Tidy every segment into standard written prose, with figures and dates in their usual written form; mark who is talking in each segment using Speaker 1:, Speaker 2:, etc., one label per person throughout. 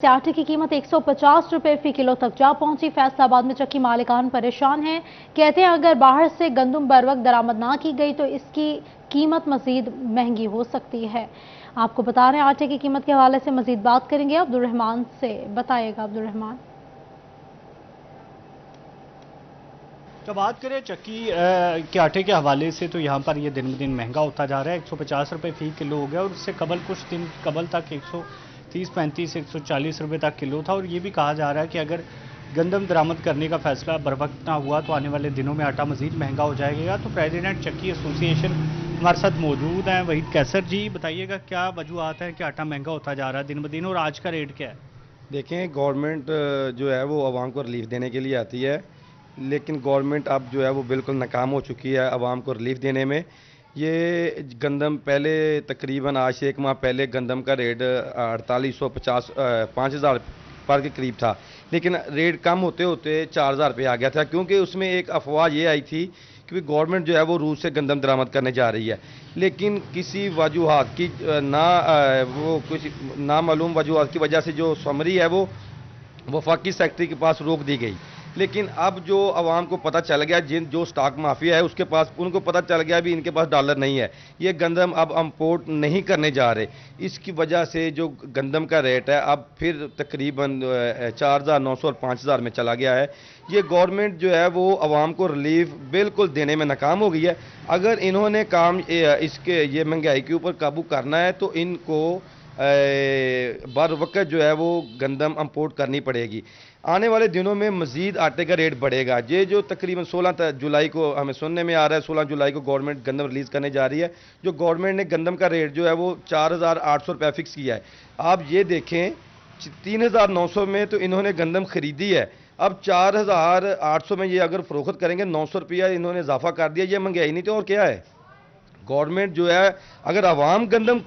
Speaker 1: आटे की कीमत 150 रुपए फी किलो तक जा पहुंची। फैसलाबाद में चक्की मालिकान परेशान हैं। कहते हैं अगर बाहर से गंदम बर वक्त दरामद ना की गई तो इसकी कीमत मजीद महंगी हो सकती है। आपको बता रहे हैं आटे की कीमत के हवाले से मजीद बात करेंगे अब्दुल रहमान से। बताइएगा अब्दुल रहमान।
Speaker 2: तो बात करें चक्की के आटे के हवाले से तो यहाँ पर ये दिन ब दिन महंगा होता जा रहा है। 150 रुपये फी किलो हो गया और उससे कबल कुछ दिन कबल तक 130, 35, 140 रुपये तक किलो था। और ये भी कहा जा रहा है कि अगर गंदम दरामद करने का फैसला बर वक्त ना हुआ तो आने वाले दिनों में आटा मजीद महंगा हो जाएगा। तो प्रेसिडेंट चक्की एसोसिएशन हमारे साथ मौजूद हैं, वहीद कैसर जी। बताइएगा क्या वजूहत है कि आटा महंगा होता जा रहा है दिन ब दिन और आज का रेट क्या है?
Speaker 3: देखें, गवर्नमेंट जो है वो आवाम को रिलीफ देने के लिए आती है, लेकिन गवर्नमेंट अब जो है वो बिल्कुल नाकाम हो चुकी है आवाम को रिलीफ देने में। ये गंदम पहले तकरीबन आज से 1 माह पहले गंदम का रेट 4850 5000 पर के करीब था, लेकिन रेट कम होते होते 4000 पे आ गया था, क्योंकि उसमें एक अफवाह ये आई थी कि गवर्नमेंट जो है वो रूस से गंदम दरामद करने जा रही है। लेकिन किसी वजूहत की वो कुछ नामालूम वजूहत की वजह से जो समरी है वो वफाकी सेक्रेटरी के पास रोक दी गई। लेकिन अब जो आवाम को पता चल गया, जो स्टॉक माफिया है उसके पास, उनको पता चल गया भी इनके पास डॉलर नहीं है, ये गंदम अब इंपोर्ट नहीं करने जा रहे। इसकी वजह से जो गंदम का रेट है अब फिर तकरीबन 4900 और 5000 में चला गया है। ये गवर्नमेंट जो है वो आवाम को रिलीफ बिल्कुल देने में नाकाम हो गई है। अगर इन्होंने काम इसके ये महंगाई के ऊपर काबू करना है तो इनको बर वक्त जो है वो गंदम इंपोर्ट करनी पड़ेगी। आने वाले दिनों में मजीद आटे का रेट बढ़ेगा। ये जो तकरीबन 16 जुलाई को हमें सुनने में आ रहा है, 16 जुलाई को गवर्नमेंट गंदम रिलीज़ करने जा रही है। जो गवर्नमेंट ने गंदम का रेट जो है वो 4800 रुपये फिक्स किया है। आप ये देखें, 3900 में तो इन्होंने गंदम खरीदी है, अब 4800 में ये अगर फरोख्त करेंगे 900 रुपया इन्होंने इजाफा कर दिया। ये महंगाई नहीं तो और क्या है? गवर्नमेंट जो है अगर आवाम गंदम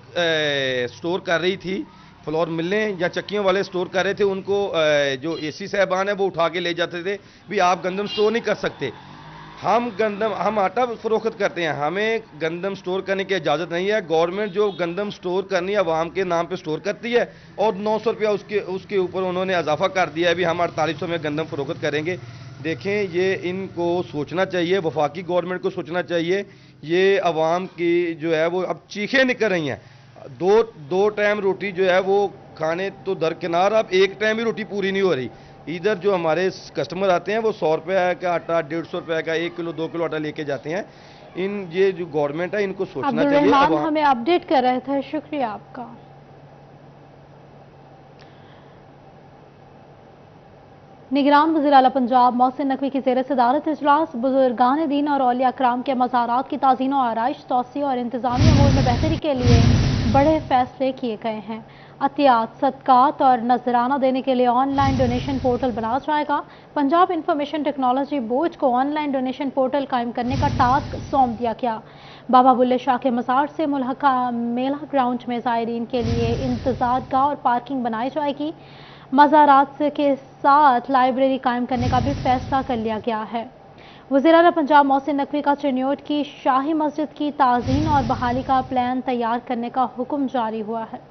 Speaker 3: स्टोर कर रही थी, फ्लोर मिलें या चक्कियों वाले स्टोर कर रहे थे, उनको जो एसी साहबान है वो उठा के ले जाते थे भी आप गंदम स्टोर नहीं कर सकते। हम आटा फरोख्त करते हैं, हमें गंदम स्टोर करने की इजाज़त नहीं है। गवर्नमेंट जो गंदम स्टोर करनी है आवाम के नाम पे स्टोर करती है और 900 रुपया उसके ऊपर उन्होंने इजाफा कर दिया है भी हम 4800 में गंदम फरोख्त करेंगे। देखें, ये इनको सोचना चाहिए, वफाकी गवर्नमेंट को सोचना चाहिए। ये आवाम की जो है वो अब चीखें निकल रही हैं। दो टाइम रोटी जो है वो खाने तो दरकिनार, अब एक टाइम ही रोटी पूरी नहीं हो रही। इधर जो हमारे कस्टमर आते हैं वो 100 रुपये का आटा, 150 रुपये का 1 किलो 2 किलो आटा लेके जाते हैं। ये जो गवर्नमेंट है इनको सोचना चाहिए।
Speaker 1: हमें अपडेट कर रहे थे, शुक्रिया आपका। निगरान वज़ीर आला पंजाब मोहसिन नकवी की ज़ेर सदारत इजलास बुजुर्गान दीन और औलिया कराम के मज़ारात की ताज़ीन और आराइश, तौसी और इंतज़ामी अमूर में बेहतरी के लिए बड़े फैसले किए गए हैं। अतियात, सदकात और नजराना देने के लिए ऑनलाइन डोनेशन पोर्टल बनाया जाएगा। पंजाब इंफॉर्मेशन टेक्नोलॉजी बोर्ड को ऑनलाइन डोनेशन पोर्टल कायम करने का टास्क सौंप दिया गया। बाबा बुल्ले शाह के मज़ार से मुल्हका मेला ग्राउंड में ज़ायरीन के लिए इंतज़ारगाह और पार्किंग बनाई जाएगी। मज़ारात के साथ लाइब्रेरी कायम करने का भी फैसला कर लिया गया है। वज़ीर आला पंजाब मोहसिन नकवी का चिन्योट की शाही मस्जिद की ताज़ीन और बहाली का प्लान तैयार करने का हुक्म जारी हुआ है।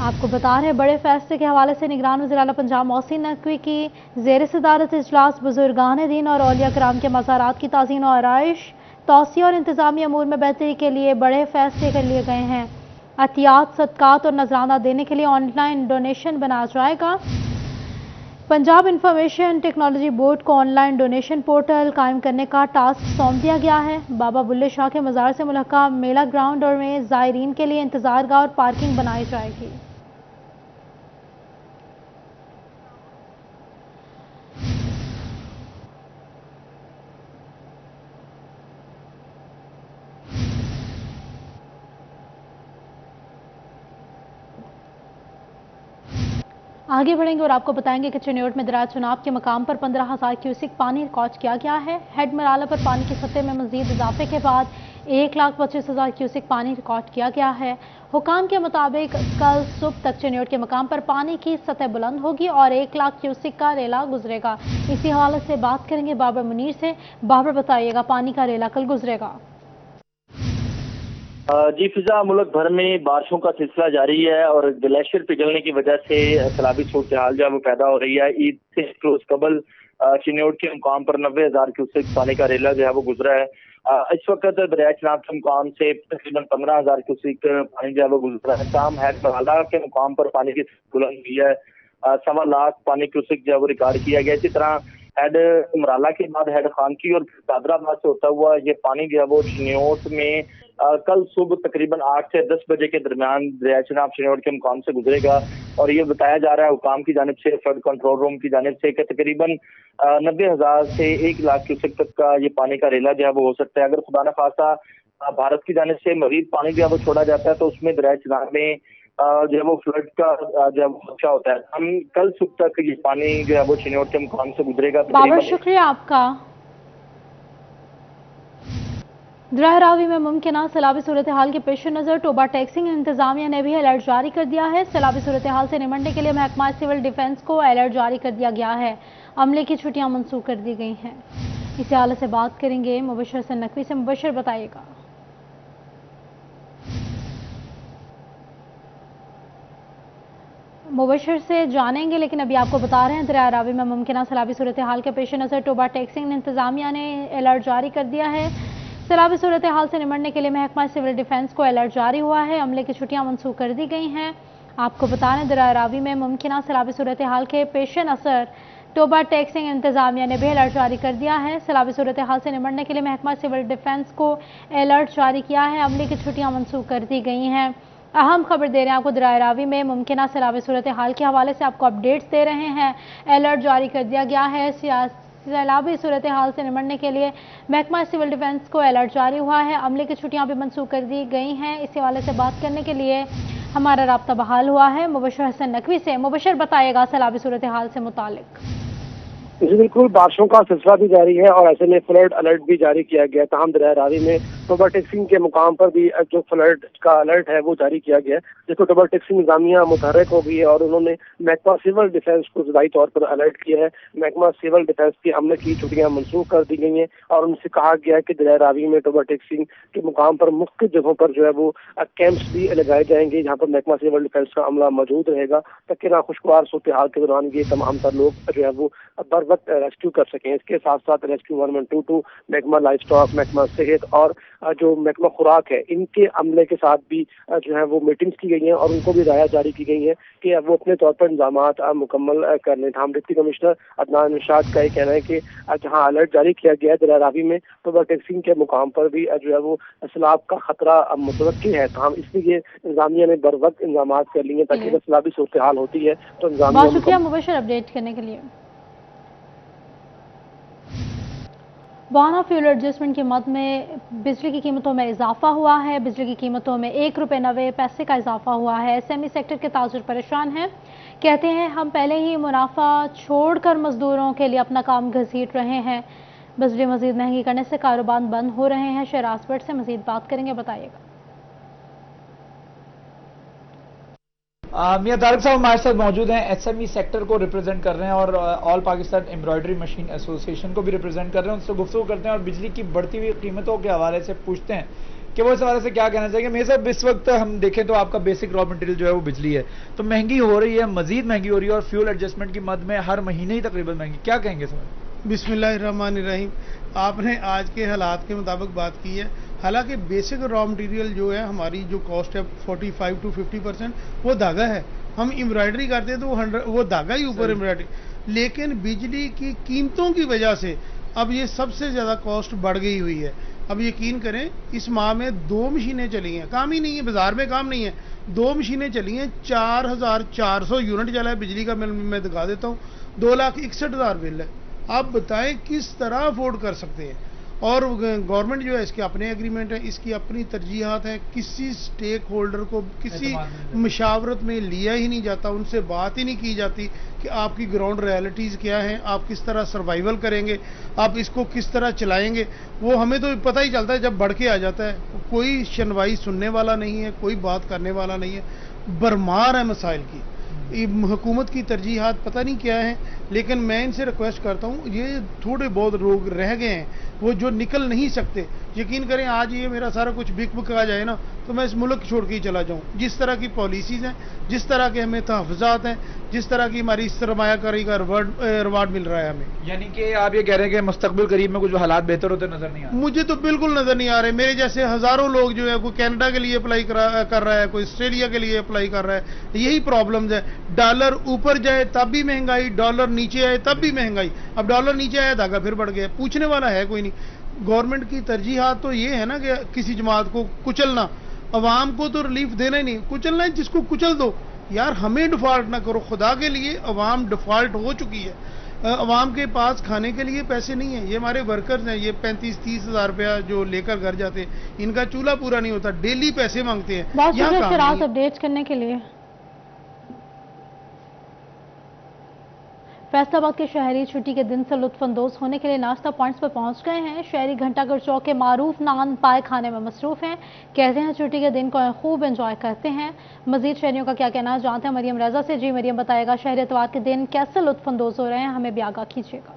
Speaker 1: आपको बता रहे हैं बड़े फैसले के हवाले से निगरान वज़ीर आला पंजाब मोहसिन नकवी की ज़ेर सदारत इजलास बुजुर्गान दीन और औलिया कराम के मज़ारात की ताज़ीन और आराइश, तौसी और इंतज़ामी अमूर में बेहतरी के लिए बड़े फैसले कर लिए गए हैं। अतियात, सदकात और नजराना देने के लिए ऑनलाइन डोनेशन बनाया जाएगा। पंजाब इंफॉर्मेशन टेक्नोलॉजी बोर्ड को ऑनलाइन डोनेशन पोर्टल कायम करने का टास्क सौंप दिया गया है। बाबा बुल्ले शाह के मज़ार से मुल्हका मेला ग्राउंड और में ज़ायरीन के लिए इंतज़ारगाह और पार्किंग बनाई जाएगी। आगे बढ़ेंगे और आपको बताएंगे कि चिन्योट में दराज चुनाव के मकाम पर 15,000 क्यूसिक पानी रिकॉर्ड किया गया है। हेड मराला पर पानी की सतह में मजीद इजाफे के बाद 1,25,000 क्यूसिक पानी रिकॉर्ड किया गया है। हुकाम के मुताबिक कल सुबह तक चिन्योट के मकाम पर पानी की सतह बुलंद होगी और 1,00,000 क्यूसिक का रेला गुजरेगा। इसी हवाले से बात करेंगे बाबर मुनीर से। बाबर, बताइएगा, पानी का रेला कल गुजरेगा?
Speaker 4: जी फिजा, मुल्क भर में बारिशों का सिलसिला जारी है और ग्लेशियर पिघलने की वजह से सैलाबी सूरत हाल जो है वो पैदा हो रही है। ईद से रोज कबल चिन्योट के मुकाम पर 90,000 क्यूसेक पानी का रेला जो है वो गुजरा है। इस वक्त दरिया चिनाब के मुकाम से तकरीबन 15,000 क्यूसेक पानी जो है वो गुजरा है। शाम हैड मराला के मुकाम पर पानी की बुलंद हुई है, 1.25 लाख पानी क्यूसेक जो है वो रिकॉर्ड किया गया। इसी तरह हेड मराला के बाद हेड खानकी और कादराबाद से होता हुआ ये पानी जो है वो चिन्योट में कल सुबह तकरीबन 8 से 10 बजे के दरमियान दरिया चिनाब चिन्योट के मुकाम से गुजरेगा। और ये बताया जा रहा है हुकाम की जानिब से, फ्लड कंट्रोल रूम की जानिब से, कि तकरीबन 90,000 से 1 लाख क्यूसेक तक का ये पानी का रेला जो है वो हो सकता है। अगर खुदा न खासा भारत की जानिब से मजीद पानी जो है वो छोड़ा जाता है तो उसमें दरिया चिनाब में जो है वो फ्लड का जो है वो खदशा होता है। हम कल सुबह तक ये पानी जो है वो चिन्योट के मुकाम से गुजरेगा।
Speaker 1: बाबर, शुक्रिया आपका। रावी में मुमकिन सैलाबी सूरत हाल के पेश नज़र टोबा टैक्सिंग इंतजामिया ने भी अलर्ट जारी कर दिया है। सैलाबी सूरत हाल से निमटने के लिए महकमा सिविल डिफेंस को अलर्ट जारी कर दिया गया है। अमले की छुट्टियां मंसूख कर दी गई हैं। इसी हाल से बात करेंगे मुबशर हसन नकवी से। मुबशर, बताइएगा। मुबशर से जानेंगे, लेकिन अभी आपको बता रहे हैं दरिया रावी में मुमकिन सैलाबी सूरत हाल के पेश नज़र टोबा टैक्सिंग इंतजामिया ने अलर्ट जारी कर दिया है। सैलाबी सूरत हाल से निमटने के लिए महकमा सिविल डिफेंस को अलर्ट जारी हुआ है। अमले की छुट्टियां मंसूख कर दी गई हैं। आपको बता दें दरिया रावी में मुमकिन सैलाबी सूरत हाल के पेश नज़र टोबा टैक्सिंग इंतजामिया ने भी अलर्ट जारी कर दिया है। सैलाबी सूरत हाल से निमटने के लिए महकमा सिविल डिफेंस को अलर्ट जारी किया है। अमले की छुट्टियां मंसूख कर दी गई हैं। अहम खबर दे रहे हैं आपको दरिया रावी में मुमकिन सैलाबी सूरत हाल के हवाले से, आपको अपडेट्स दे रहे हैं। अलर्ट जारी कर दिया गया है। सैलाबी सूरत हाल से निमटने के लिए महकमा सिविल डिफेंस को अलर्ट जारी हुआ है। अमले की छुट्टियां भी मंसूख कर दी गई हैं। इसी हवाले से बात करने के लिए हमारा राब्ता बहाल हुआ है मुबशर हसन नकवी से। मुबशर, बताइएगा सैलाबी सूरत हाल से मुतालिक।
Speaker 5: जी बिल्कुल, बारिशों का सिलसिला भी जारी है और ऐसे में फ्लड अलर्ट भी जारी किया गया। तमाम दरिया रावी में टोबा टैक्सिंग के मुकाम पर भी जो फ्लड का अलर्ट है वो जारी किया गया है, जिसको टोबा टैक्सिंग इंतजामिया मुतहर्रिक हो गई है और उन्होंने महकमा सिविल डिफेंस को ज़ाती तौर पर अलर्ट किया है। महकमा सिविल डिफेंस की अमले की छुट्टियां मनसूख कर दी गई हैं और उनसे कहा गया है कि दरिया रावी में टोबा टैक्सिंग के मुकाम पर मुख्तलिफ जगहों पर जो है वो कैंप्स भी लगाए जाएंगे, जहाँ पर महकमा सिविल डिफेंस का अमला मौजूद रहेगा ताकि नाखुशगवार सूरत हाल के दौरान ये तमाम तर लोग जो है वो बर वक्त रेस्क्यू कर सकें। इसके साथ साथ रेस्क्यू 122, महकमा लाइफ स्टॉक, महकमा सेहत और जो महकमा खुराक है, इनके अमले के साथ भी जो है वो मीटिंग्स की गई हैं और उनको भी राय जारी की गई है कि वो अपने तौर पर इंतजामात मुकम्मल कर लें। हम डिप्टी कमिश्नर अदनान निशात का ये कहना है कि जहाँ अलर्ट जारी किया गया है दरिया रावी में, टोबा टैक्सिंग के मुकाम पर भी जो है वो सैलाब का खतरा मुतवक्की है। तो हम इसलिए इंतजामिया ने बर वक्त इंतजाम कर लिए ताकि अगर सैलाबी सूरत हाल होती है तो इंतजामिया।
Speaker 1: बहुत शुक्रिया मुबशर अपडेट करने के लिए। वाहना फ्यूल एडजस्टमेंट की मद में बिजली की कीमतों में इजाफा हुआ है। बिजली की कीमतों में ₹1.90 का इजाफा हुआ है। एसएमई सेक्टर के ताजिर परेशान हैं, कहते हैं हम पहले ही मुनाफा छोड़कर मजदूरों के लिए अपना काम घसीट रहे हैं। बिजली मजीद महंगी करने से कारोबार बंद हो रहे हैं। शहराज भट्ट से मजीद बात करेंगे, बताइएगा।
Speaker 6: मियां तारिक साहब हमारे साथ मौजूद हैं, एसएमई सेक्टर को रिप्रेजेंट कर रहे हैं और all Pakistan embroidery machine association को भी रिप्रेजेंट कर रहे हैं। उनसे गुफ्तगू करते हैं और बिजली की बढ़ती हुई कीमतों के हवाले से पूछते हैं कि वो इस हवाले से क्या कहना चाहिए। मेरे साहब, इस वक्त हम देखें तो आपका बेसिक रॉ मटेरियल जो है वो बिजली है, तो महंगी हो रही है, मजीद महंगी हो रही है और फ्यूल एडजस्टमेंट की मद में हर महीने ही तकरीबन महंगी, क्या कहेंगे सर?
Speaker 7: बिस्मिल्लाहिर्रहमानिर्रहीम। आपने आज के हालात के मुताबिक बात की है। हालांकि बेसिक रॉ मटेरियल जो है हमारी जो कॉस्ट है 45 to 50% वो धागा है। हम एम्ब्रॉयडरी करते हैं तो वो धागा ही ऊपर एम्ब्रॉयडरी, लेकिन बिजली की कीमतों की वजह से अब ये सबसे ज़्यादा कॉस्ट बढ़ गई हुई है। अब यकीन करें, इस माह में 2 मशीनें चली हैं, काम ही नहीं है, बाजार में काम नहीं है, 2 मशीनें चली हैं, 4,400 यूनिट चला है बिजली का। मैं दिखा देता हूँ, 2,61,000 बिल है। आप बताएं किस तरह अफोर्ड कर सकते हैं। और गवर्नमेंट जो है इसके अपने एग्रीमेंट है, इसकी अपनी तरजीहात है, किसी स्टेक होल्डर को किसी मशावरत में लिया ही नहीं जाता, उनसे बात ही नहीं की जाती कि आपकी ग्राउंड रियलिटीज़ क्या हैं, आप किस तरह सर्वाइवल करेंगे, आप इसको किस तरह चलाएंगे। वो हमें तो पता ही चलता है जब बढ़ के आ जाता है। कोई सुनवाई सुनने वाला नहीं है, कोई बात करने वाला नहीं है, भरमार है मसाइल की। हुकूमत की तरजीहात पता नहीं क्या है, लेकिन मैं इनसे रिक्वेस्ट करता हूँ, ये थोड़े बहुत लोग रह गए हैं वो जो निकल नहीं सकते। यकीन करें आज ये मेरा सारा कुछ बिक बुक आ जाए ना तो मैं इस मुल्क छोड़ के ही चला जाऊँ। जिस तरह की पॉलिसीज़ हैं, जिस तरह के हमें तहफ़्फ़ुज़ात हैं, जिस तरह की हमारी सरमायाकारी का रिवार्ड मिल रहा है हमें।
Speaker 6: यानी कि आप ये कह रहे हैं कि मुस्तकबिल करीब में कुछ हालात बेहतर होते नजर नहीं आ रहे?
Speaker 7: मुझे तो बिल्कुल नजर नहीं आ रहे। मेरे जैसे हजारों लोग जो है, कोई कनाडा के लिए अप्लाई कर रहा है, कोई ऑस्ट्रेलिया के लिए अप्लाई कर रहा है। यही प्रॉब्लम्स है, डॉलर ऊपर जाए तब भी महंगाई, डॉलर नीचे आए तब भी महंगाई। अब डॉलर नीचे आया, धागा फिर बढ़ गया, पूछने वाला है कोई नहीं। गवर्नमेंट की तरजीहात तो ये है ना कि किसी जमात को कुचलना, अवाम को तो रिलीफ देना ही नहीं, कुचलना है जिसको कुचल दो। यार हमें डिफॉल्ट ना करो, खुदा के लिए अवाम डिफॉल्ट हो चुकी है। अवाम के पास खाने के लिए पैसे नहीं है। ये हमारे वर्कर्स हैं, ये 35-30 हज़ार रुपया जो लेकर घर जाते हैं, इनका चूल्हा पूरा नहीं होता, डेली पैसे मांगते हैं।
Speaker 1: बहुत शुक्रिया शराज अपडेट करने के लिए। फैसलाबाद के शहरी छुट्टी के दिन से लुत्फानंदोज होने के लिए नाश्ता पॉइंट्स पर पहुंच गए हैं। शहरी घंटाघर चौक के मारूफ नान पाए खाने में मसरूफ हैं। कहते हैं छुट्टी के दिन को खूब एंजॉय करते हैं। मजीद शहरियों का क्या कहना है जानते हैं मरियम रजा से। जी मरियम, बताएगा शहरी इतवार के दिन कैसे लुत्फानंदोज हो रहे हैं, हमें भी आगाह कीजिएगा।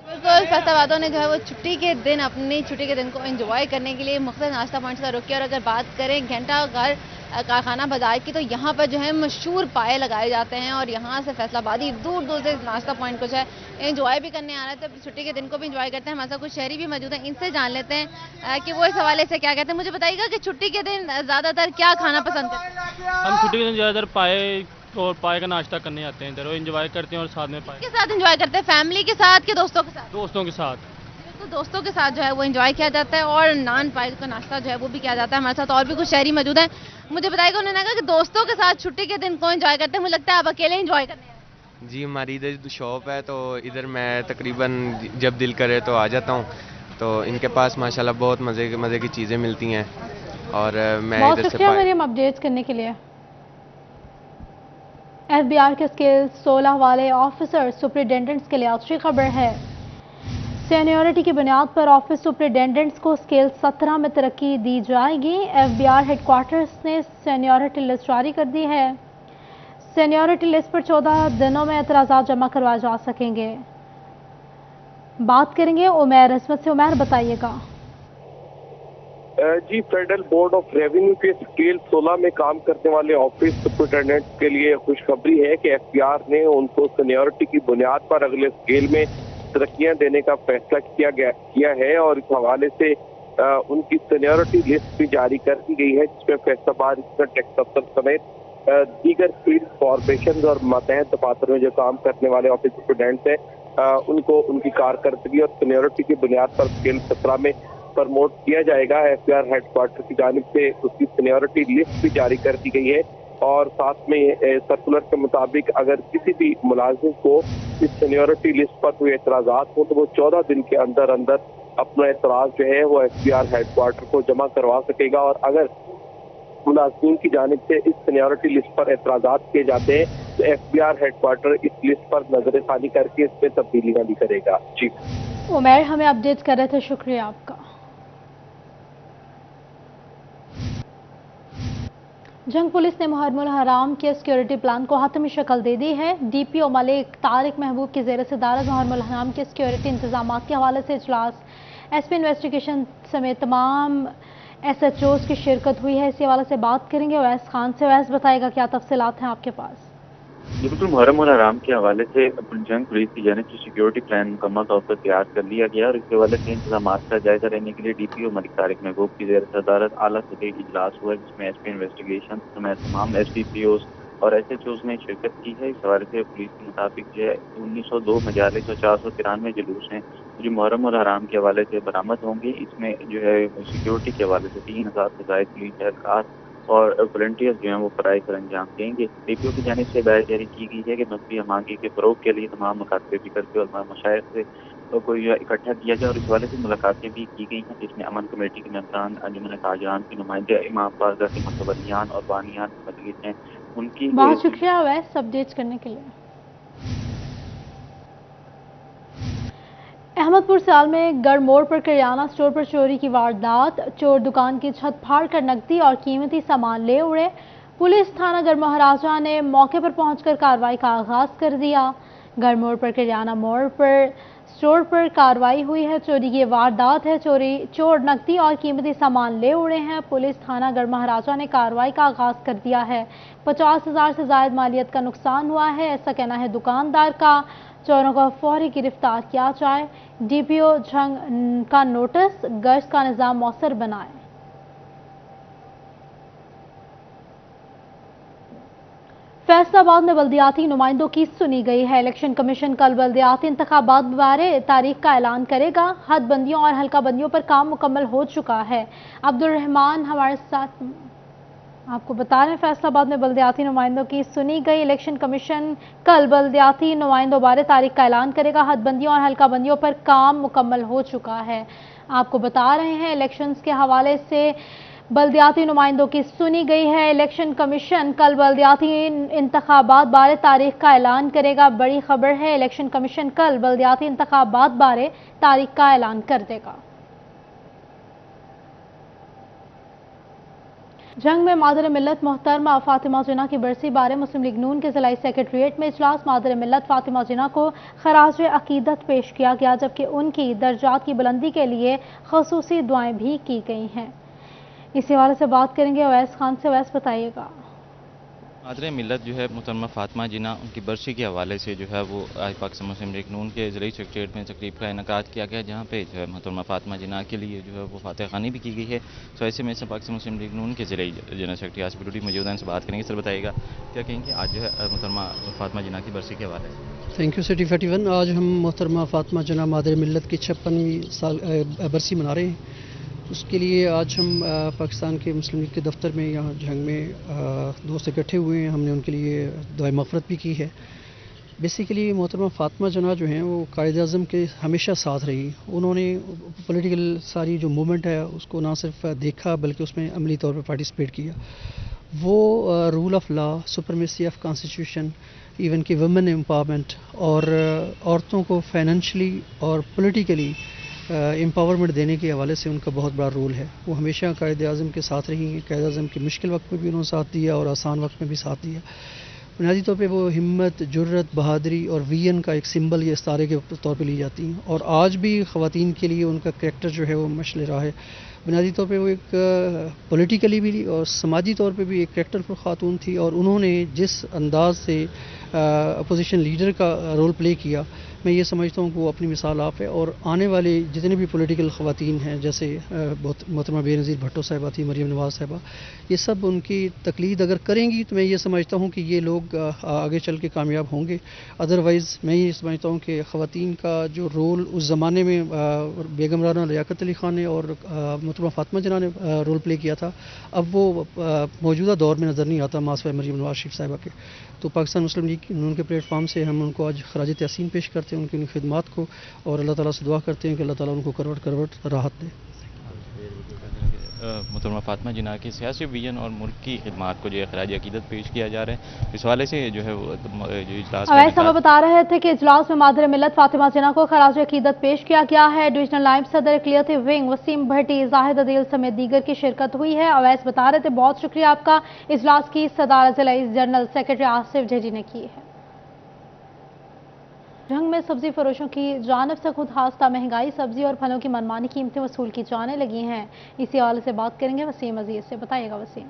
Speaker 8: बिल्कुल, फैसलाबादों ने जो है वो छुट्टी के दिन अपनी छुट्टी के दिन को एंजॉय करने के लिए मुख्तलिफ नाश्ता पॉइंट्स का रुख किया। और अगर बात करें घंटाघर कारखाना बाजार की, तो यहाँ पर जो है मशहूर पाए लगाए जाते हैं और यहाँ से फैसलाबादी दूर दूर से नाश्ता पॉइंट को जो है एंजॉय भी करने आ रहे थे, छुट्टी के दिन को भी एंजॉय करते हैं। हमारे साथ कुछ शहरी भी मौजूद हैं, इनसे जान लेते हैं कि वो इस हवाले से क्या कहते हैं। मुझे बताइएगा कि छुट्टी के दिन ज़्यादातर क्या खाना पसंद करते हैं?
Speaker 9: हम छुट्टी के दिन ज़्यादातर पाए का नाश्ता करने आते हैं इधर, और एंजॉय करते हैं और साथ में पाए
Speaker 8: के साथ एंजॉय करते हैं, फैमिली के साथ कि दोस्तों के साथ?
Speaker 9: दोस्तों के साथ।
Speaker 8: तो दोस्तों के साथ जो है वो एंजॉय किया जाता है और नान पाए का नाश्ता जो है वो भी किया जाता है। हमारे साथ और भी कुछ शहरी मौजूद हैं। मुझे बताइएगा, उन्होंने कहा कि दोस्तों के साथ छुट्टी के दिन को एंजॉय करते हैं। मुझे लगता है आप अकेले एंजॉय करने हैं।
Speaker 10: जी, हमारी इधर शॉप है तो इधर मैं तकरीबन जब दिल करे तो आ जाता हूँ। तो इनके पास माशाल्लाह बहुत मज़े की चीज़ें मिलती हैं और मैं
Speaker 1: बहुत
Speaker 10: इधर
Speaker 1: शुक्रिया मरियम अपडेट करने के लिए। FBI के स्केल 16 वाले ऑफिसर सुपरिटेंडेंट्स के लिए अच्छी खबर है। सीनियरिटी की बुनियाद पर ऑफिस सुपरिटेंडेंट्स को स्केल 17 में तरक्की दी जाएगी। FBI हेडक्वार्टर्स ने सीनियरिटी लिस्ट जारी कर दी है। सीनियरिटी लिस्ट पर 14 दिनों में एतराज़ात जमा करवाए जा सकेंगे। बात करेंगे उमैर इसमत से। उमैर, बताइएगा।
Speaker 5: जी, फेडरल बोर्ड ऑफ रेवेन्यू के स्केल 16 में काम करने वाले ऑफिस सुपरिटेंडेंट्स के लिए खुशखबरी है कि FBR ने उनको सीनियरिटी की बुनियाद पर अगले स्केल में तरक्कियां देने का फैसला किया है और इस हवाले से उनकी सीनियरिटी लिस्ट भी जारी कर दी गई है, जिसमें फैसलाबाद टैक्स अफसर समेत दीगर फील्ड कॉर्पोरेशन और मातहत दफातर में जो काम करने वाले ऑफिस सुपरिटेंडेंट्स हैं उनको उनकी कारकर्दगी और सीनियरिटी की बुनियाद पर स्केल 17 में प्रमोट किया जाएगा। FBR हेडक्वार्टर की जानिब से उसकी सीनियरिटी लिस्ट भी जारी कर दी गई है और साथ में सर्कुलर के मुताबिक अगर किसी भी मुलाजिम को इस सीनियरिटी लिस्ट पर कोई एतराज़ात हो तो वो 14 दिन के अंदर अंदर अपना एतराज़ जो है वो FBR हेडक्वार्टर को जमा करवा सकेगा। और अगर मुलाजिम की जानिब से इस सीनियरिटी लिस्ट पर एतराज़ात किए जाते हैं तो FBR हेडक्वार्टर इस लिस्ट पर नजरसानी करके इसमें तब्दीलियां भी करेगा। जी
Speaker 1: उमैर, हमें अपडेट कर रहे थे, शुक्रिया आपका। जंग पुलिस ने मुहर्रमुल हराम के सिक्योरिटी प्लान को हतमी शक्ल दे दी है। DPO मलिक तारिक महबूब की ज़ेर सदारत मुहर्रमुल हराम के सिक्योरिटी इंतजाम के हवाले से इजलास SP इन्वेस्टिगेशन समेत तमाम SHOs की शिरकत हुई है। इसी हवाले से बात करेंगे अवैस खान से। अवैस, बताएगा क्या तफसीलात हैं आपके पास?
Speaker 11: बिल्कुल, मुहर्रम और हराम के हवाले से जंग पुलिस की जानिब से सिक्योरिटी प्लान मुकम्मल तौर पर तैयार कर लिया गया और इसके हवाले से इंतजाम का जायजा लेने के लिए DPO मलिक तारिक महबूब की ज़ेर सदारत आला सतही इजलास हुआ, जिसमें SP इन्वेस्टिगेशन समेत तमाम SDPOs और SHOs ने शिरकत की है। इस हवाले से पुलिस के मुताबिक जो है 1902 मजालिस और 493 जुलूस हैं जो मुहर्रम और हराम के हवाले से बरामद होंगे। इसमें जो है सिक्योरिटी के हवाले से 3000 से ज़ायद पुलिस एहलकार और वॉलंटियर्स जो हैं वो फराइज पर अंजाम देंगे। DPO की जानिब से बैच जारी की गई है कि मजहबी हमांगी के फ़रोग के लिए तमाम मकातबे फिक्र के और मशाइख से तो कोई इकट्ठा किया जाए और इस हवाले से मुलाकातें भी की गई हैं, जिसमें अमन कमेटी के मेंबरान, अंजुमन काजरान के नुमाइंदे, इमाम बारगाह के मतवलियान और बानियान मजलिस हैं। उनकी
Speaker 1: बहुत शुक्रिया अवैस अपडेट करने के लिए। अहमदपुर साल में गढ़ मोड़ पर किराना स्टोर पर चोरी की वारदात। चोर दुकान की छत फाड़ कर नकदी और कीमती सामान ले उड़े। पुलिस थाना गढ़ महाराजा ने मौके पर पहुंचकर कार्रवाई का आगाज कर दिया। गढ़ मोड़ पर किराना मोड़ पर स्टोर पर कार्रवाई हुई है। चोरी की वारदात है। चोर नकदी और कीमती सामान ले उड़े हैं। पुलिस थाना गढ़ महाराजा ने कार्रवाई का आगाज कर दिया है। 50,000 से ज्यादा मालियत का नुकसान हुआ है, ऐसा कहना है दुकानदार का। चोरों को फौरी गिरफ्तार किया जाए। डीपीओ झंग का नोटिस, गश्त का निजाम मौसर बनाए। फैसलाबाद में बल्दियाती नुमाइंदों की सुनी गई है। इलेक्शन कमीशन कल बल्दियाती इंतखाबात बारे तारीख का ऐलान करेगा। हदबंदियों और हल्का बंदियों पर काम मुकम्मल हो चुका है। अब्दुल रहमान हमारे साथ, आपको बता रहे हैं फैसलाबाद में बल्दियाती नुमाइंदों की सुनी गई। इलेक्शन कमीशन कल बल्दियाती नुमाइंदों बारे तारीख का ऐलान करेगा। हदबंदियों और हल्का बंदियों पर काम मुकम्मल हो चुका है। आपको बता रहे हैं इलेक्शंस के हवाले से बल्दियाती नुमाइंदों की सुनी गई है। इलेक्शन कमीशन कल बल्दियाती इंतखाबात बारे तारीख का ऐलान करेगा। बड़ी खबर है, इलेक्शन कमीशन कल बल्दियाती इंतखाबात बारे तारीख का ऐलान कर देगा। जंग में मादर मिल्लत मोहतरमा फातिमा जिना की बरसी बारे मुस्लिम लीग नून के जिला सेक्रेटरिएट में इजलास। मादर मिल्लत फातिमा जिना को खराज अकीदत पेश किया गया, जबकि उनकी दर्जात की बुलंदी के लिए खसूसी दुआएं भी की गई हैं। इसी हवाले से बात करेंगे अवैस खान से। अवैस बताइएगा।
Speaker 12: मादर मिल्लत जो है मोहतरमा फातिमा जिना, उनकी बरसी के हवाले से जो है वो आज पाकिस्तान मुस्लिम लीग नून के ज़िला सेक्रेटरिएट में तकरीब का इनेकाद किया गया, जहाँ पे जो है मोहतरमा फातिमा जिना के लिए जो है वो फातह खानी भी की गई है। तो ऐसे में से पाकिस्तान मुस्लिम लीग नून के ज़िला जनरल सेक्रेटरी आसिफ बलूटी मौजूद हैं, उनसे बात करेंगे। सर बताइएगा क्या कहेंगे आज जो है मोहतरमा फातिमा जिना की बरसी के हवाले से।
Speaker 13: Thank you city 41। आज हम मोहतरमा फातिमा जिना मादर मिल्लत की 56वीं साल बरसी मना रहे हैं। उसके लिए आज हम पाकिस्तान के मुस्लिम लीग के दफ्तर में यहाँ जंग में दोस्त इकट्ठे हुए हैं। हमने उनके लिए दुआ मग़फ़िरत भी की है। बेसिकली मोहतरमा फातिमा जना जो हैं वो कायद आज़म के हमेशा साथ रही। उन्होंने पॉलिटिकल सारी जो मूवमेंट है उसको ना सिर्फ देखा बल्कि उसमें अमली तौर पर पार्टिसिपेट किया। वो rule of law, supremacy of constitution, even कि वुमेन एम्पावरमेंट और औरतों को फाइनेंशली और पॉलिटिकली एम्पावरमेंट देने के हवाले से उनका बहुत बड़ा रोल है। वो हमेशा कायद आज़म के साथ रही हैं। कायद आज़म के मुश्किल वक्त में भी उन्होंने साथ दिया और आसान वक्त में भी साथ दिया। बुनियादी तौर पे वो हिम्मत, जुर्रत, बहादुरी और वीएन का एक सिंबल या इस्तारे के तौर पे ली जाती हैं और आज भी ख़वातीन के लिए उनका करैक्टर जो है वो मशल राह है। बुनियादी तौर पे वो एक पॉलिटिकली भी और समाजी तौर पे भी एक करैक्टरफुल खातून थी और उन्होंने जिस अंदाज से अपोजिशन लीडर का रोल प्ले किया, मैं ये समझता हूँ कि वो अपनी मिसाल आप है। और आने वाले जितने भी पॉलिटिकल ख़वातीन हैं, जैसे मोहतरमा बेनज़ीर भुट्टो साहिबा थी, मरियम नवाज़ साहिबा, ये सब उनकी तकलीद अगर करेंगी तो मैं ये समझता हूँ कि ये लोग आगे चल के कामयाब होंगे। अदरवाइज़ मैं ये समझता हूँ कि ख़वातीन का जो रोल उस ज़माने में बेगम राना लियाकत अली ख़ान ने और मोहतरमा फातिमा जिना ने रोल प्ले किया था, अब वो मौजूदा दौर में नज़र नहीं आता मासवा मरियम नवाज़ शरीफ साहिबा के। तो पाकिस्तान मुस्लिम लीग नून के प्लेटफॉर्म से हम उनको आज खराज तहसीन पेश करते हैं उनकी खिदमात को और अल्लाह ताला से दुआ करते हैं कि अल्लाह ताला उनको करवट राहत दे।
Speaker 12: मोहतरमा फातिमा जिना की सियासी विजन और मुल्क की खिदमात को जो है खराज अकीदत पेश किया जा रहा है। इस हवाले से जो है वो जो इजलास
Speaker 1: हमें बता रहे थे कि इजलास में मादर मिल्लत फातिमा जिना को खराज अकीदत पेश किया गया है। डिविजनल नायब सदर क्लियरटी विंग वसीम भट्टी, जाहिद अदील समेत दीगर की शिरकत हुई है। अवैस बता रहे थे, बहुत शुक्रिया आपका। इजलास की सदारत जिला जनरल सेक्रेटरी आसिफ जेडी ने की है। जंग में सब्जी फरोशों की जानिब से खुद हास्ता महंगाई, सब्जी और फलों की मनमानी कीमतें वसूल की जाने लगी हैं। इसी हवाले से बात करेंगे वसीम अजीज से। बताइएगा वसीम।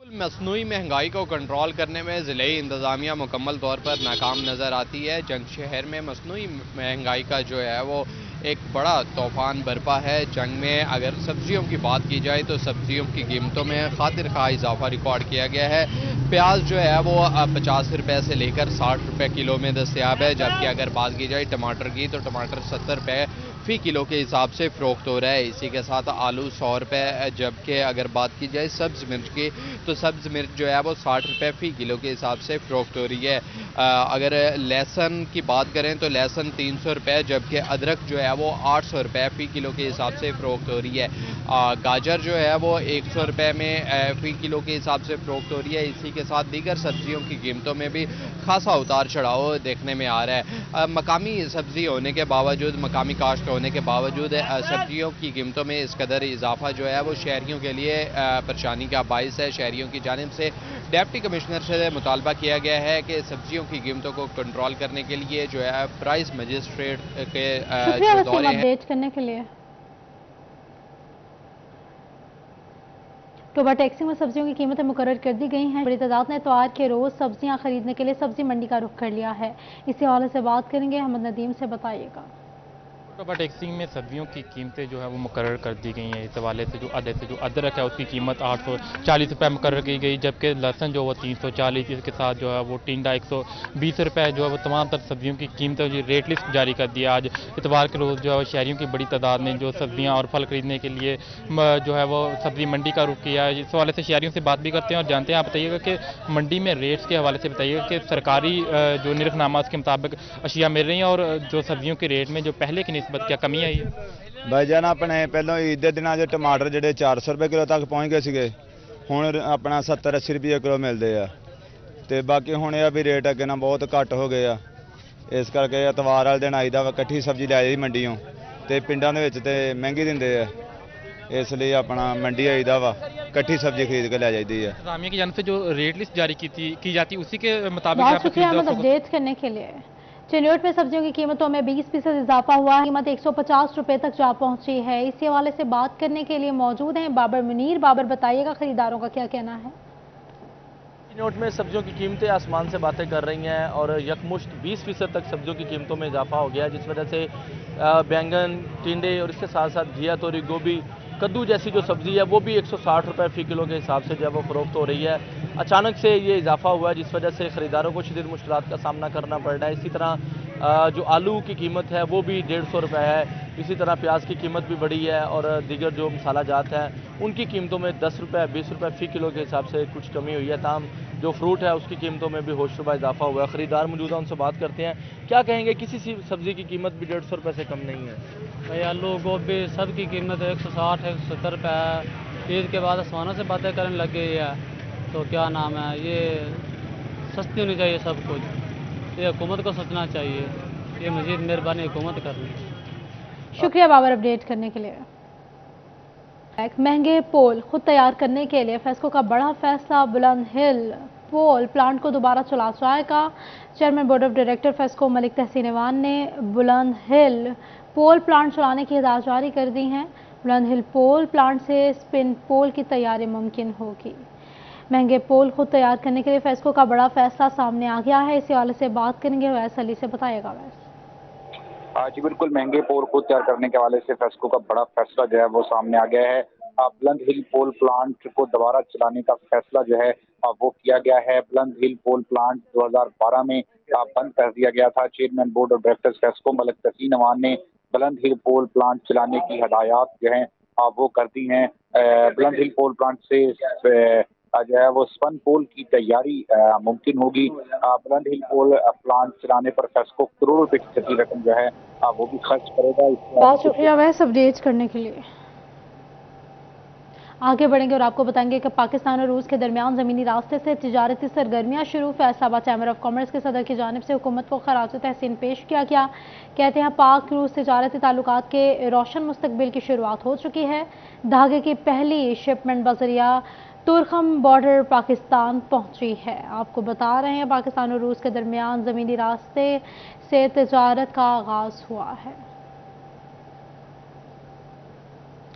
Speaker 14: मसनूई महंगाई को कंट्रोल करने में ज़िले इंतज़ामिया मुकम्मल तौर पर नाकाम नज़र आती है। जंग शहर में मसनूई महंगाई का जो है वो एक बड़ा तूफ़ान बरपा है। जंग में अगर सब्जियों की बात की जाए तो सब्जियों की कीमतों में खातिर खा इजाफा रिकॉर्ड किया गया है। प्याज जो है वो 50 रुपये से लेकर 60 रुपये किलो में दस्तयाब है, जबकि अगर बात की जाए टमाटर की तो टमाटर 70 रुपये फ़ी किलो के हिसाब से फ़रोख्त हो रहा है। इसी के साथ आलू 100 रुपये, जबकि अगर बात की जाए सब्ज़ मिर्च की तो सब्ज़ मिर्च जो है वो 60 रुपये फ़ी किलो के हिसाब से फ़रोख्त हो रही है। अगर लहसुन की बात करें तो लहसुन 300 रुपये, जबकि अदरक जो है वो 800 रुपये फ़ी किलो के हिसाब से फ़रोख्त हो रही है। गाजर जो है वो 100 रुपये में फ़ी किलो के हिसाब से फ़रोख्त हो रही है। इसी के साथ दीगर सब्जियों की कीमतों में भी खासा उतार चढ़ाव देखने में आ रहा है। मकामी सब्ज़ी होने के बावजूद मकामी काश्त होने के बावजूद सब्जियों की कीमतों में इस कदर इजाफा जो है वो शहरियों के लिए परेशानी का बाइस है। शहरियों की जानिब से डिप्टी कमिश्नर से मुतालबा किया गया है कि सब्जियों की कीमतों को कंट्रोल करने के लिए जो है प्राइस मजिस्ट्रेट के जो दौरे हैं
Speaker 1: अपडेट करने के लिए। टोबा टैक्सी में सब्जियों की कीमतें मुकर्रर कर दी गई हैं। बड़ी तादाद ने इतवार के रोज सब्जियां खरीदने के लिए सब्जी मंडी का रुख कर लिया है। इसी हवाले से बात करेंगे, अहमद नदीम से बताइएगा।
Speaker 15: टोबा टैक्सी में सब्जियों की कीमतें जो है वो मुकर्रर कर दी गई हैं। इस हवाले से जो अदरक है उसकी कीमत 840 रुपये मुकर्रर की गई, जबकि लहसुन जो वो 340, इसके साथ जो है वो टिंडा 120 रुपये जो है वो तमाम तर सब्जियों की कीमतें जो रेट लिस्ट जारी कर दिया। आज इतवार के रोज़ जो है शहरियों की बड़ी तादाद ने जो सब्जियाँ और फल खरीदने के लिए जो है वो सब्जी मंडी का रुख किया। इस हवाले से शहरियों से बात भी करते हैं और जानते हैं। आप बताइएगा कि मंडी में रेट्स के हवाले से बताइएगा कि सरकारी जो निरखनामा उसके मुताबिक अशिया मिल रही हैं और जो सब्जियों के रेट में जो पहले की निस्बत क्या कमी आई है?
Speaker 16: भाईजान अपने पहलों ईद के दिनों जो टमाटर ਜਿਹੜੇ 400 रुपये किलो तक पहुँच गए ਸੀਗੇ, ਹੁਣ अपना 70-80 रुपये किलो मिलते हैं। तो बाकी ਹੁਣ ਇਹ भी रेट अगे ना बहुत घट हो गए ਆ। इस करके एतवार वाले दिन आईदा इकट्ठी सब्जी लै जाई मंडियों, तो पिंडों के ते महंगी दिंदे आ, इसलिए अपना मंडी आईदा वा इकट्ठी सब्जी खरीद के लै जाती है।
Speaker 15: इंतजामिया की जानब से जो रेट लिस्ट जारी की जाती उसी के मुताबिक
Speaker 1: अपडेट करने के लिए। चिन्योट में सब्जियों की कीमतों में 20% इजाफा हुआ है। कीमत 150 रुपए तक जा पहुंची है। इसी हवाले से बात करने के लिए मौजूद हैं बाबर मुनीर। बाबर, बताइएगा खरीदारों का क्या कहना है?
Speaker 17: चिन्योट में सब्जियों की कीमतें आसमान से बातें कर रही हैं और यकमुश्त 20% तक सब्जियों की कीमतों में इजाफा हो गया है, जिस वजह से बैंगन, टिंडे और इसके साथ साथ घिया, तोरी, गोभी, कद्दू जैसी जो सब्जी है वो भी 160 रुपये फ़ी किलो के हिसाब से जो है वो फरोख्त हो रही है। अचानक से ये इजाफा हुआ है, जिस वजह से ख़रीदारों को शदीद मुश्किलात का सामना करना पड़ रहा है। इसी तरह जो आलू की कीमत है वो भी 150 रुपये है। इसी तरह प्याज की कीमत भी बढ़ी है और दीगर जो मसाला जात हैं उनकी कीमतों में 10 रुपये 20 रुपये फ़ी किलो के हिसाब से कुछ कमी हुई है। ताम जो फ्रूट है उसकी कीमतों में भी होशरुबा इजाफा हुआ है। ख़रीदार मौजूद हैं, उनसे बात करते हैं। क्या कहेंगे, किसी सब्ज़ी की कीमत भी 150 रुपये से कम नहीं है?
Speaker 9: भाई आलू, गोभी सब की कीमत 160 170 रुपये है। ईद के बाद आसमानों से बातें करने लग गई है, तो क्या नाम है, ये सस्ती होनी चाहिए सब कुछ। ये हुकूमत को सोचना चाहिए, ये मज़ीद मेहरबानी हुकूमत करनी।
Speaker 1: शुक्रिया बाबर अपडेट करने के लिए। महंगे पोल खुद तैयार करने के लिए फेस्को का बड़ा फैसला। बुलंद हिल पोल प्लांट को दोबारा चला जाएगा। Chairman board of director FESCO Malik Tahseen Awan ने बुलंद हिल पोल प्लांट चलाने की हिदायत जारी कर दी हैं। बुलंद हिल पोल प्लांट से स्पिन पोल की तैयारी मुमकिन होगी। महंगे पोल खुद तैयार करने के लिए फेस्को का बड़ा फैसला सामने आ गया है। इसी हवाले से बात करेंगे, वैस अली से बताएगा। वैस
Speaker 18: जी बिल्कुल, महंगे पोल खुद तैयार करने के हवाले से फेस्को का बड़ा फैसला जो है वो सामने आ गया है। बुलंद हिल पोल प्लांट को दोबारा चलाने का फैसला जो है वो किया गया है। बुलंद हिल पोल प्लांट 2012 में बंद कर दिया गया था। Chairman board of directors FESCO Malik Tahseen Awan ने बुलंद हिल पोल प्लांट चलाने की हदायत जो है वो कर दी हैं। बुलंद हिल पोल प्लांट से जो है वो स्पन पोल की तैयारी मुमकिन होगी। बुलंद हिल पोल प्लांट चलाने पर फेस्को करोड़ों रुपए की छठी रकम जो है वो भी खर्च करेगा।
Speaker 1: बहुत शुक्रिया वैसे अपडेट करने के लिए। आगे बढ़ेंगे और आपको बताएंगे कि पाकिस्तान और रूस के दरमियान ज़मीनी रास्ते से तिजारती सरगर्मियां शुरू। फैसलाबाद चैम्बर ऑफ कॉमर्स के सदर की जानिब से हुकूमत को खराज तहसीन पेश किया गया। कहते हैं पाक रूस तिजारती ताल्लुकात के रोशन मुस्तकबिल की शुरुआत हो चुकी है। धागे की पहली शिपमेंट बजरिया तुरखम बॉर्डर पाकिस्तान पहुंची है। आपको बता रहे हैं पाकिस्तान और रूस के दरमियान ज़मीनी रास्ते से तिजारत का आगाज़ हुआ है।